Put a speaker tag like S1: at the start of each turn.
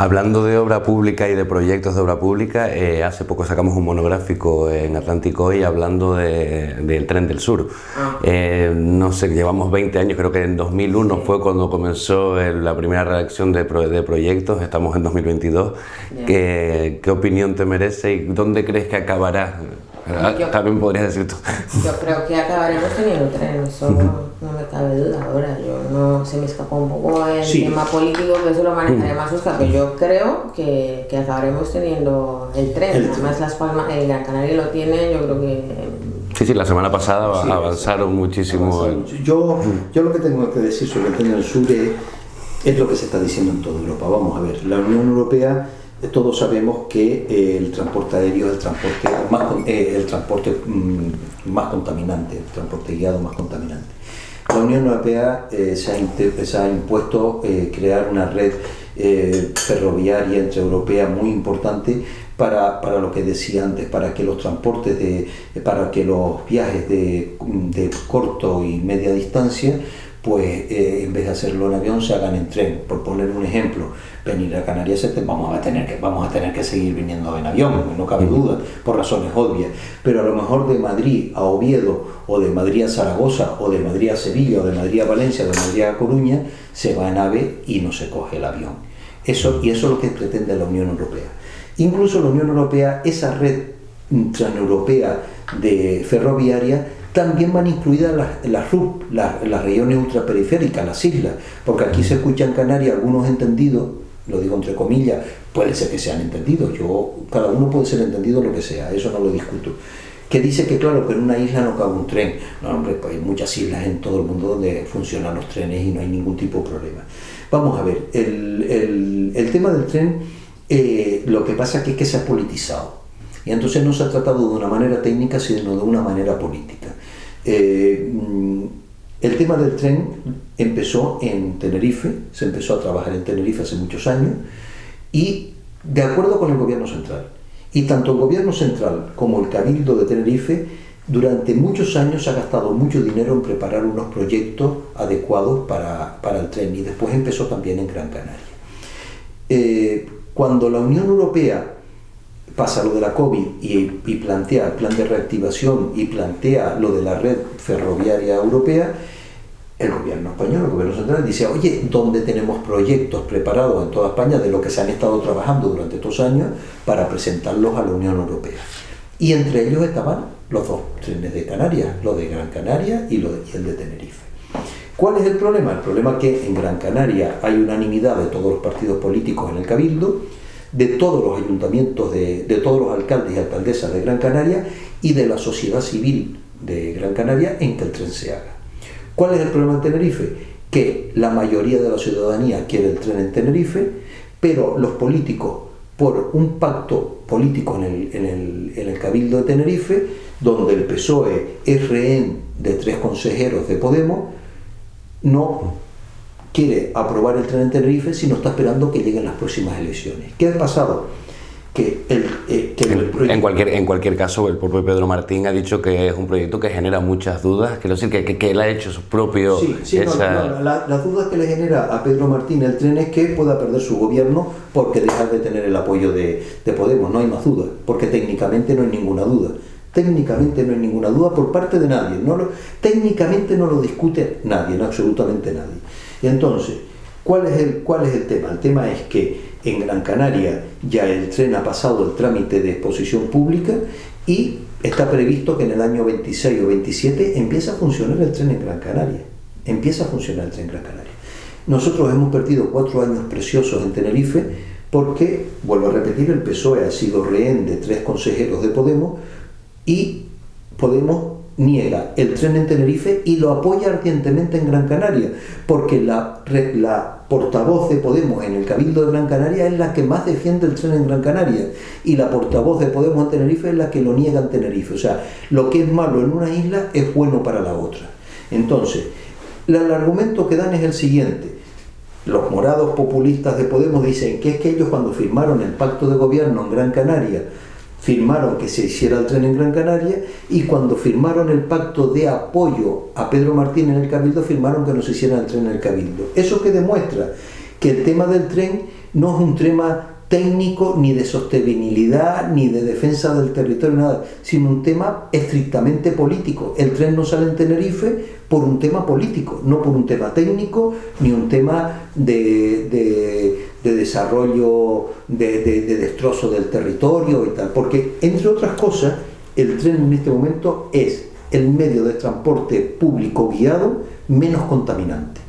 S1: Hablando de obra pública y de proyectos de obra pública, hace poco sacamos un monográfico en Atlántico Hoy hablando del Tren del Sur. No sé, llevamos 20 años, creo que en 2001 fue cuando comenzó la primera redacción de proyectos, estamos en 2022. ¿Qué opinión te merece y dónde crees que acabará? También podrías decir tú.
S2: Yo creo que acabaremos teniendo tren, eso no me cabe duda. Ahora, se me escapó un poco el tema político, que eso lo manejaré más Oscar, pero yo creo que acabaremos teniendo el tren. Además, Las Palmas, Gran Canaria lo tiene, yo creo que...
S1: Sí, la semana pasada avanzaron muchísimo.
S3: Yo lo que tengo que decir sobre el tren del sur es lo que se está diciendo en toda Europa. Vamos a ver, la Unión Europea... Todos sabemos que el transporte aéreo es el transporte más contaminante, el transporte guiado más contaminante. La Unión Europea se ha impuesto crear una red ferroviaria intraeuropea muy importante para lo que decía antes, para que los transportes para que los viajes de corto y media distancia, pues en vez de hacerlo en avión, se hagan en tren. Por poner un ejemplo, venir a Canarias vamos a tener que seguir viniendo en avión, no cabe duda, por razones obvias, pero a lo mejor de Madrid a Oviedo, o de Madrid a Zaragoza, o de Madrid a Sevilla, o de Madrid a Valencia, o de Madrid a Coruña, se va en AVE y no se coge el avión. Eso es lo que pretende la Unión Europea. Incluso la Unión Europea, esa red transeuropea de ferroviaria, también van incluidas las RUP, las regiones ultraperiféricas, las islas, porque aquí se escucha en Canarias algunos entendidos, lo digo entre comillas, puede ser que sean entendidos, cada uno puede ser entendido lo que sea, eso no lo discuto, que dice que claro, que en una isla no cabe un tren. No, hombre, pues hay muchas islas en todo el mundo donde funcionan los trenes y no hay ningún tipo de problema. Vamos a ver, el tema del tren, lo que pasa es que se ha politizado. Y entonces no se ha tratado de una manera técnica, sino de una manera política. El tema del tren empezó en Tenerife, se empezó a trabajar en Tenerife hace muchos años, y de acuerdo con el gobierno central. Y tanto el gobierno central como el Cabildo de Tenerife, durante muchos años ha gastado mucho dinero en preparar unos proyectos adecuados para el tren, y después empezó también en Gran Canaria. Cuando la Unión Europea pasa lo de la COVID y plantea el plan de reactivación y plantea lo de la red ferroviaria europea, el gobierno español, el gobierno central, dice, oye, ¿dónde tenemos proyectos preparados en toda España de lo que se han estado trabajando durante estos años para presentarlos a la Unión Europea? Y entre ellos estaban los dos trenes de Canarias, lo de Gran Canaria y el de Tenerife. ¿Cuál es el problema? El problema es que en Gran Canaria hay unanimidad de todos los partidos políticos en el Cabildo, de todos los ayuntamientos, de todos los alcaldes y alcaldesas de Gran Canaria y de la sociedad civil de Gran Canaria en que el tren se haga. ¿Cuál es el problema en Tenerife? Que la mayoría de la ciudadanía quiere el tren en Tenerife, pero los políticos, por un pacto político en el Cabildo de Tenerife, donde el PSOE es rehén de 3 consejeros de Podemos, no quiere aprobar el tren en Tenerife, sino está esperando que lleguen las próximas elecciones. ¿Qué ha pasado?
S1: En cualquier caso, el propio Pedro Martín ha dicho que es un proyecto que genera muchas dudas, quiero decir que él ha hecho su propio...
S3: Las dudas que le genera a Pedro Martín el tren es que pueda perder su gobierno porque dejar de tener el apoyo de Podemos, no hay más dudas, porque técnicamente no hay ninguna duda. Técnicamente no hay ninguna duda por parte de nadie, técnicamente no lo discute nadie, no, absolutamente nadie. Y entonces, ¿cuál es el tema? El tema es que en Gran Canaria ya el tren ha pasado el trámite de exposición pública y está previsto que en el año 26 o 27 empiece a funcionar el tren en Gran Canaria. Nosotros hemos perdido 4 años preciosos en Tenerife porque, vuelvo a repetir, el PSOE ha sido rehén de 3 consejeros de Podemos y Podemos niega el tren en Tenerife y lo apoya ardientemente en Gran Canaria, porque la portavoz de Podemos en el Cabildo de Gran Canaria es la que más defiende el tren en Gran Canaria, y la portavoz de Podemos en Tenerife es la que lo niega en Tenerife. O sea, lo que es malo en una isla es bueno para la otra. Entonces, el argumento que dan es el siguiente: los morados populistas de Podemos dicen que es que ellos, cuando firmaron el pacto de gobierno en Gran Canaria, firmaron que se hiciera el tren en Gran Canaria, y cuando firmaron el pacto de apoyo a Pedro Martín en el Cabildo, firmaron que no se hiciera el tren en el Cabildo. ¿Eso qué demuestra? Que el tema del tren no es un tema técnico, ni de sostenibilidad, ni de defensa del territorio, nada, sino un tema estrictamente político. El tren no sale en Tenerife por un tema político, no por un tema técnico, ni un tema de desarrollo, de destrozo del territorio y tal, porque, entre otras cosas, el tren en este momento es el medio de transporte público guiado menos contaminante.